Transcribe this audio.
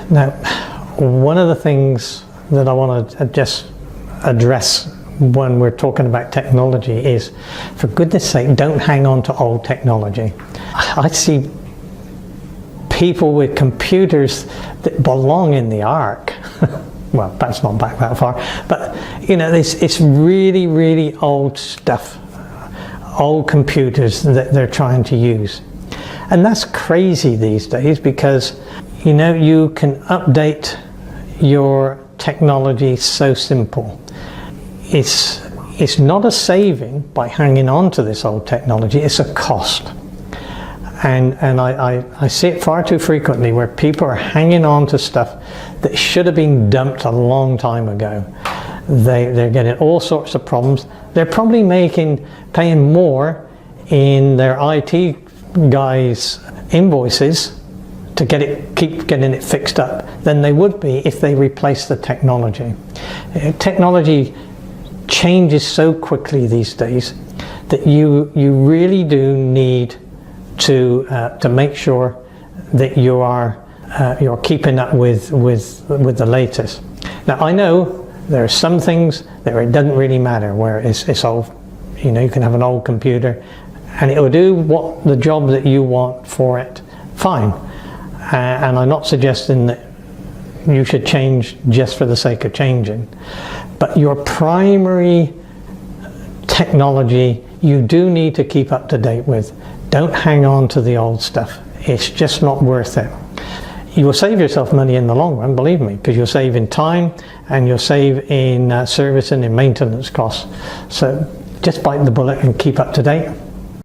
Now, one of the things that I want to just address when we're talking about technology is, for goodness sake, don't hang on to old technology. I see people with computers that belong in the Ark. Well, perhaps not back that far, but you know, it's really, really old stuff, old computers that they're trying to use. And that's crazy these days, because you know, you can update your technology so simple. It's not a saving by hanging on to this old technology, it's a cost. And I see it far too frequently where people are hanging on to stuff that should have been dumped a long time ago. They're getting all sorts of problems. They're probably paying more in their IT guys' invoices to keep getting it fixed up than they would be if they replaced the technology. Technology changes so quickly these days that you really do need to make sure that you're keeping up with the latest. Now, I know there are some things that it doesn't really matter, where it's old. You know, you can have an old computer and it will do the job that you want for it fine. And I'm not suggesting that you should change just for the sake of changing, but your primary technology you do need to keep up to date with. Don't hang on to the old stuff. It's just not worth it. You will save yourself money in the long run, believe me, because you'll save in time and you'll save in service and in maintenance costs. So just bite the bullet and keep up to date.